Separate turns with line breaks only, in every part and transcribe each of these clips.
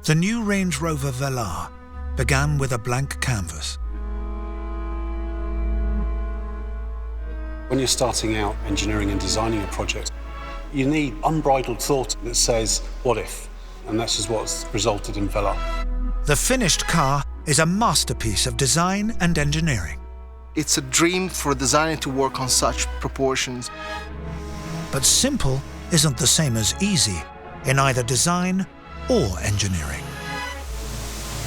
The new Range Rover Velar began with a blank canvas.
When you're starting out engineering and designing a project, you need unbridled thought that says, what if? And that's just what's resulted in Velar.
The finished car is a masterpiece of design and engineering.
It's a dream for a designer to work on such proportions.
But simple isn't the same as easy in either design or engineering.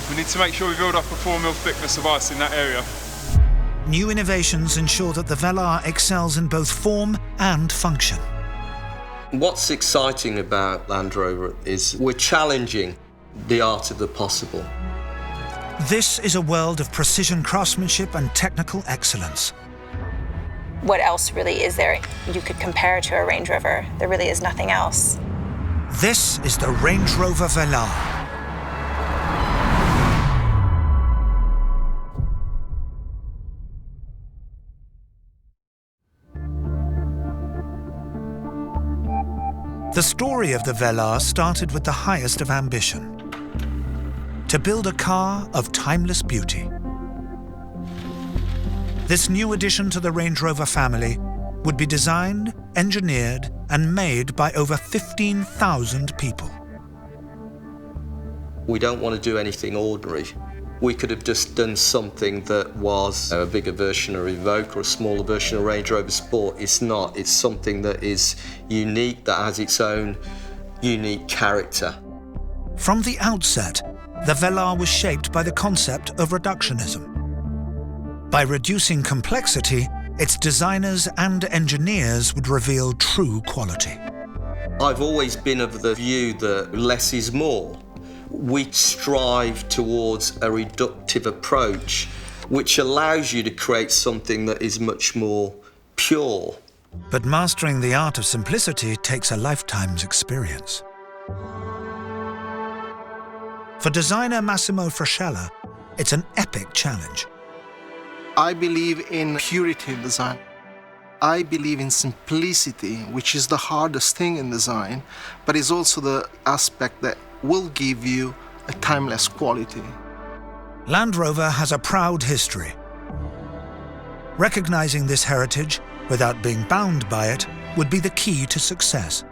We need to make sure we build up a 4 mil thickness of ice in that area.
New innovations ensure that the Velar excels in both form and function.
What's exciting about Land Rover is we're challenging the art of the possible.
This is a world of precision craftsmanship and technical excellence.
What else really is there you could compare to a Range Rover? There really is nothing else.
This is the Range Rover Velar. The story of the Velar started with the highest of ambition: to build a car of timeless beauty. This new addition to the Range Rover family would be designed, engineered, and made by over 15,000 people.
We don't want to do anything ordinary. We could have just done something that was a bigger version of Evoque or a smaller version of Range Rover Sport. It's not. It's something that is unique, that has its own unique character.
From the outset, the Velar was shaped by the concept of reductionism. By reducing complexity, its designers and engineers would reveal true quality.
I've always been of the view that less is more. We strive towards a reductive approach, which allows you to create something that is much more pure.
But mastering the art of simplicity takes a lifetime's experience. For designer Massimo Frascella, it's an epic challenge.
I believe in purity in design. I believe in simplicity, which is the hardest thing in design, but is also the aspect that will give you a timeless quality.
Land Rover has a proud history. Recognizing this heritage without being bound by it would be the key to success.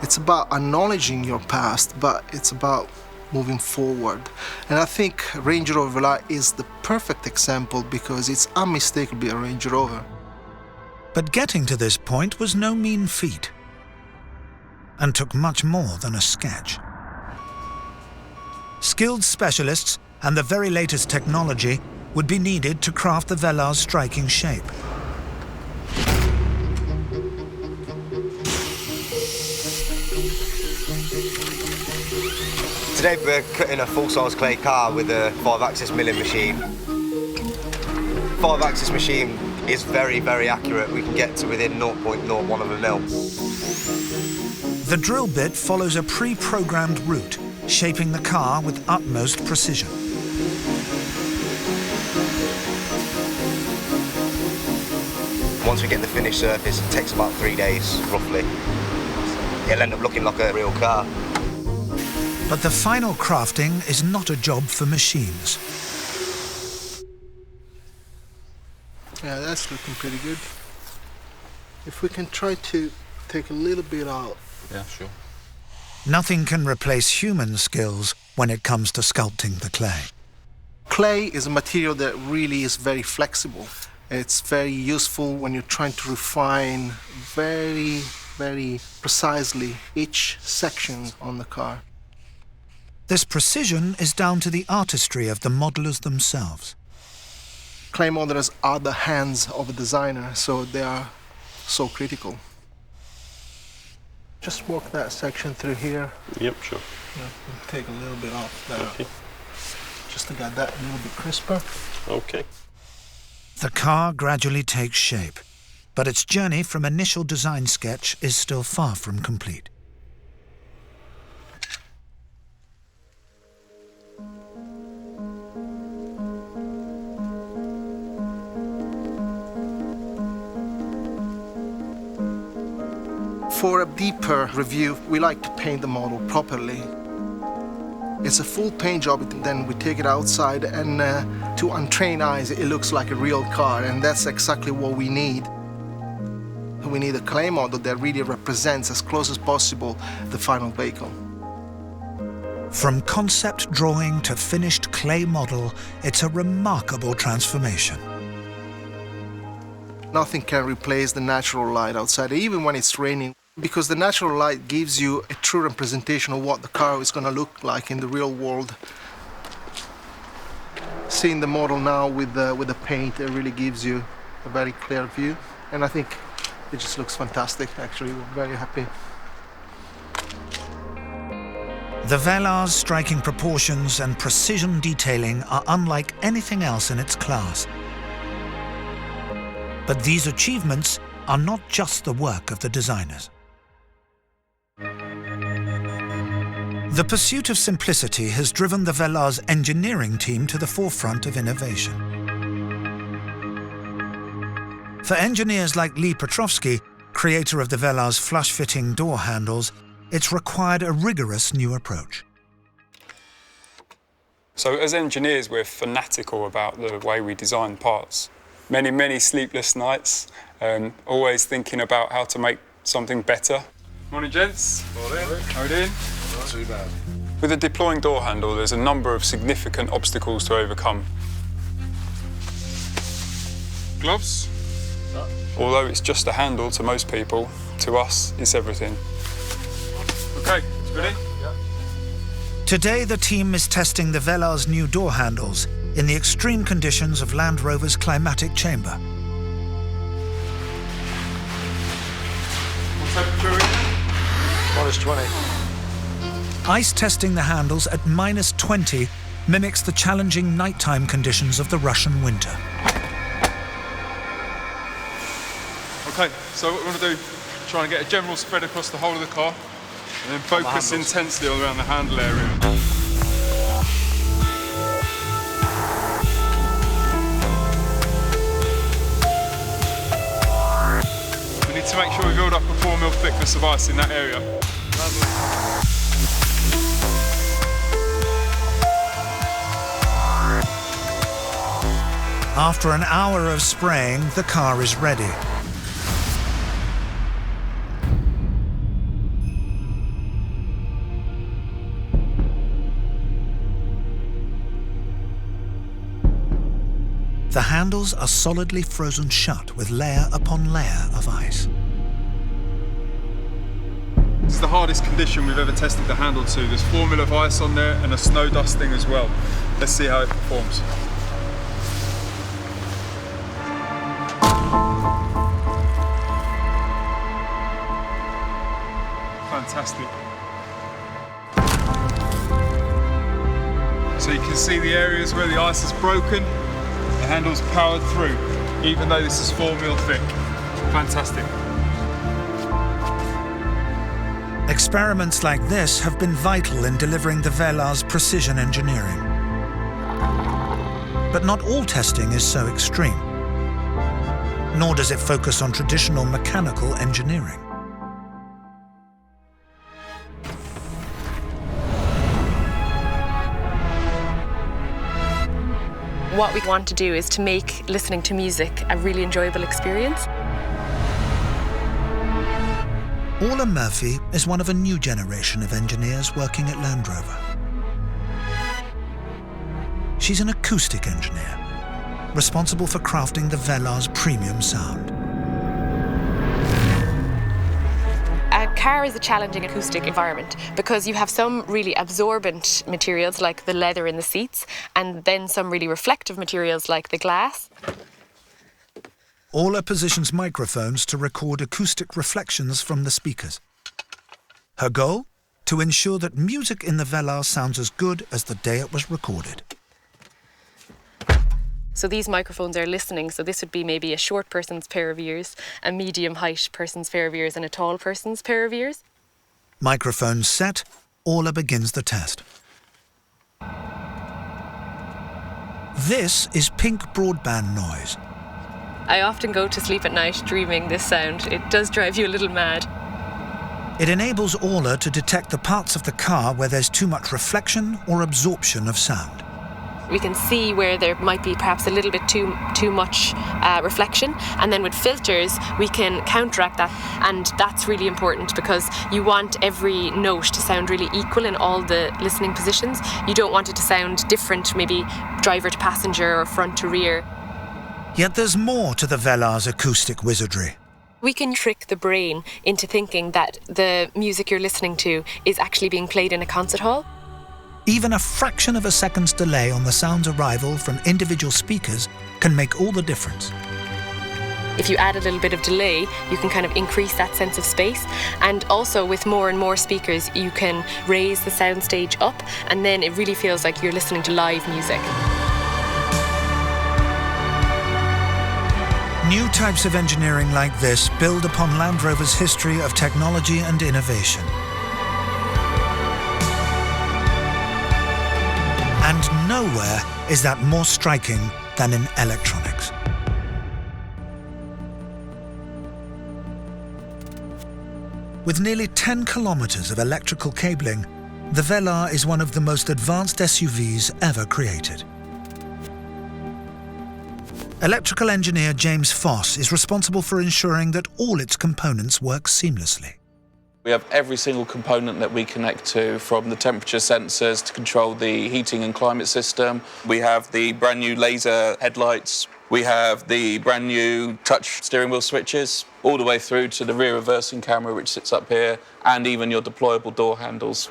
It's about acknowledging your past, but it's about moving forward. And I think Range Rover Velar is the perfect example because it's unmistakably a Range Rover.
But getting to this point was no mean feat, and took much more than a sketch. Skilled specialists and the very latest technology would be needed to craft the Velar's striking shape.
Today we're cutting a full-size clay car with a 5-axis milling machine. 5-axis machine is very, very accurate. We can get to within 0.01 of a mil.
The drill bit follows a pre-programmed route, shaping the car with utmost precision.
Once we get the finished surface, it takes about 3 days, roughly. It'll end up looking like a real car.
But the final crafting is not a job for machines.
Yeah, that's looking pretty good. If we can try to take a little bit out.
Yeah, sure.
Nothing can replace human skills when it comes to sculpting the clay.
Clay is a material that really is very flexible. It's very useful when you're trying to refine very, very precisely each section on the car.
This precision is down to the artistry of the modelers themselves.
Clay modelers are the hands of a designer, so they are so critical. Just work that section through here.
Yep, sure.
Yeah, take a little bit off there.
Okay.
Just to get that a little bit crisper.
Okay.
The car gradually takes shape, but its journey from initial design sketch is still far from complete.
For a deeper review, we like to paint the model properly. It's a full paint job, then we take it outside, and to untrained eyes, it looks like a real car, and that's exactly what we need. We need a clay model that really represents as close as possible the final vehicle.
From concept drawing to finished clay model, it's a remarkable transformation.
Nothing can replace the natural light outside, even when it's raining, because the natural light gives you a true representation of what the car is going to look like in the real world. Seeing the model now with the paint, it really gives you a very clear view, and I think it just looks fantastic, actually. We're very happy.
The Velar's striking proportions and precision detailing are unlike anything else in its class. But these achievements are not just the work of the designers. The pursuit of simplicity has driven the Velar's engineering team to the forefront of innovation. For engineers like Lee Petrovsky, creator of the Velar's flush-fitting door handles, it's required a rigorous new approach.
So as engineers, we're fanatical about the way we design parts. Many sleepless nights, always thinking about how to make something better. Morning, gents. Morning. How are you doing?
Not too bad.
With a deploying door handle, there's a number of significant obstacles to overcome. Gloves? No. Although it's just a handle to most people, to us, it's everything. Okay, ready? Yeah.
Today, the team is testing the Velar's new door handles in the extreme conditions of Land Rover's climatic chamber.
What temperature are we in?
-20.
Ice testing the handles at -20 mimics the challenging nighttime conditions of the Russian winter.
Okay, so what we want to do, try and get a general spread across the whole of the car, and then focus intensely all around the handle area. We need to make sure we build up a 4 mil thickness of ice in that area. Lovely.
After an hour of spraying, the car is ready. The handles are solidly frozen shut with layer upon layer of ice.
This is the hardest condition we've ever tested the handle to. There's 4 mil of ice on there and a snow dusting as well. Let's see how it performs. Fantastic. So you can see the areas where the ice is broken, the handle's powered through, even though this is 4 mil thick. Fantastic.
Experiments like this have been vital in delivering the Velar's precision engineering. But not all testing is so extreme, nor does it focus on traditional mechanical engineering.
What we want to do is to make listening to music a really enjoyable experience.
Orla Murphy is one of a new generation of engineers working at Land Rover. She's an acoustic engineer, responsible for crafting the Velar's premium sound.
A car is a challenging acoustic environment because you have some really absorbent materials like the leather in the seats and then some really reflective materials like the glass.
Orla positions microphones to record acoustic reflections from the speakers. Her goal? To ensure that music in the Velar sounds as good as the day it was recorded.
So these microphones are listening, so this would be maybe a short person's pair of ears, a medium height person's pair of ears and a tall person's pair of ears.
Microphones set, Orla begins the test. This is pink broadband noise.
I often go to sleep at night dreaming this sound. It does drive you a little mad.
It enables Aula to detect the parts of the car where there's too much reflection or absorption of sound.
We can see where there might be perhaps a little bit too much reflection, and then with filters we can counteract that, and that's really important because you want every note to sound really equal in all the listening positions. You don't want it to sound different, maybe driver to passenger or front to rear.
Yet there's more to the Velar's acoustic wizardry.
We can trick the brain into thinking that the music you're listening to is actually being played in a concert hall.
Even a fraction of a second's delay on the sound's arrival from individual speakers can make all the difference.
If you add a little bit of delay, you can kind of increase that sense of space. And also with more and more speakers, you can raise the soundstage up, and then it really feels like you're listening to live music.
New types of engineering like this build upon Land Rover's history of technology and innovation. And nowhere is that more striking than in electronics. With nearly 10 kilometers of electrical cabling, the Velar is one of the most advanced SUVs ever created. Electrical engineer James Foss is responsible for ensuring that all its components work seamlessly.
We have every single component that we connect to, from the temperature sensors to control the heating and climate system. We have the brand new laser headlights. We have the brand new touch steering wheel switches, all the way through to the rear reversing camera, which sits up here, and even your deployable door handles.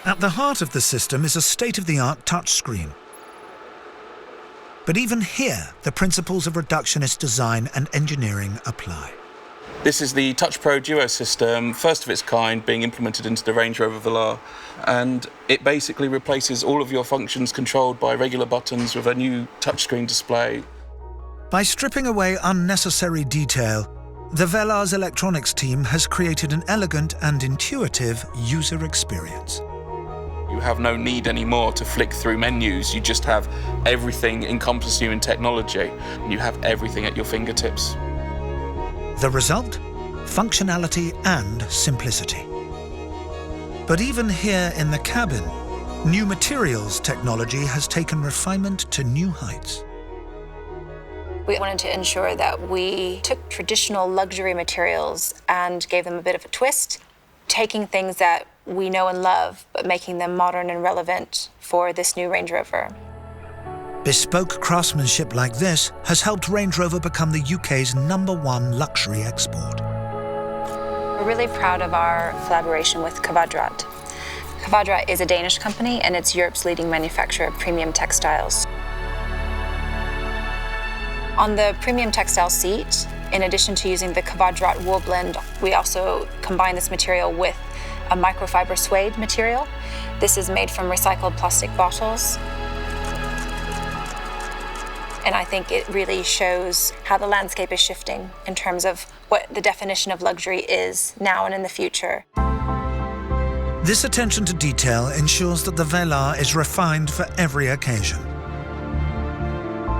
At the heart of the system is a state-of-the-art touchscreen. But even here, the principles of reductionist design and engineering apply.
This is the Touch Pro Duo system, first of its kind, being implemented into the Range Rover Velar, and it basically replaces all of your functions controlled by regular buttons with a new touchscreen display.
By stripping away unnecessary detail, the Velar's electronics team has created an elegant and intuitive user experience.
You have no need anymore to flick through menus. You just have everything encompassing you in technology. You have everything at your fingertips.
The result? Functionality and simplicity. But even here in the cabin, new materials technology has taken refinement to new heights.
We wanted to ensure that we took traditional luxury materials and gave them a bit of a twist, taking things that we know and love, but making them modern and relevant for this new Range Rover.
Bespoke craftsmanship like this has helped Range Rover become the UK's #1 luxury export.
We're really proud of our collaboration with Kvadrat. Kvadrat is a Danish company, and it's Europe's leading manufacturer of premium textiles. On the premium textile seat, in addition to using the Kvadrat wool blend, we also combine this material with a microfiber suede material. This is made from recycled plastic bottles. And I think it really shows how the landscape is shifting in terms of what the definition of luxury is now and in the future.
This attention to detail ensures that the Velar is refined for every occasion.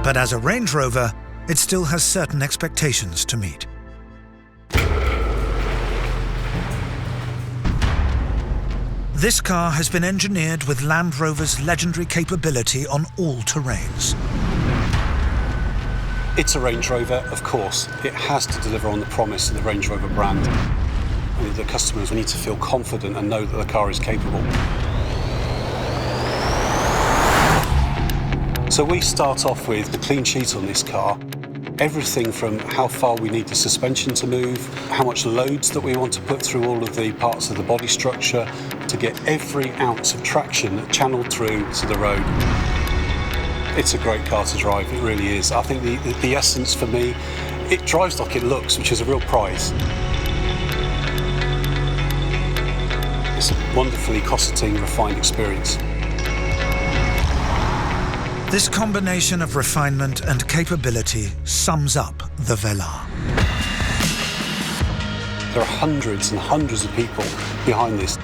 But as a Range Rover, it still has certain expectations to meet. This car has been engineered with Land Rover's legendary capability on all terrains.
It's a Range Rover, of course. It has to deliver on the promise of the Range Rover brand. And the customers need to feel confident and know that the car is capable. So we start off with a clean sheet on this car. Everything from how far we need the suspension to move, how much loads that we want to put through all of the parts of the body structure to get every ounce of traction channeled through to the road. It's a great car to drive, it really is. I think the essence for me, it drives like it looks, which is a real prize. It's a wonderfully cosseting, refined experience.
This combination of refinement and capability sums up the Velar.
There are hundreds and hundreds of people behind this,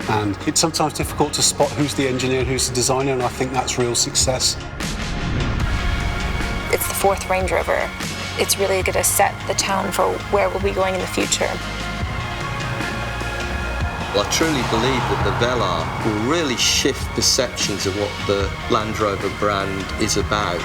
and it's sometimes difficult to spot who's the engineer and who's the designer, and I think that's real success.
It's the 4th Range Rover. It's really going to set the tone for where we'll be going in the future.
I truly believe that the Velar will really shift perceptions of what the Land Rover brand is about.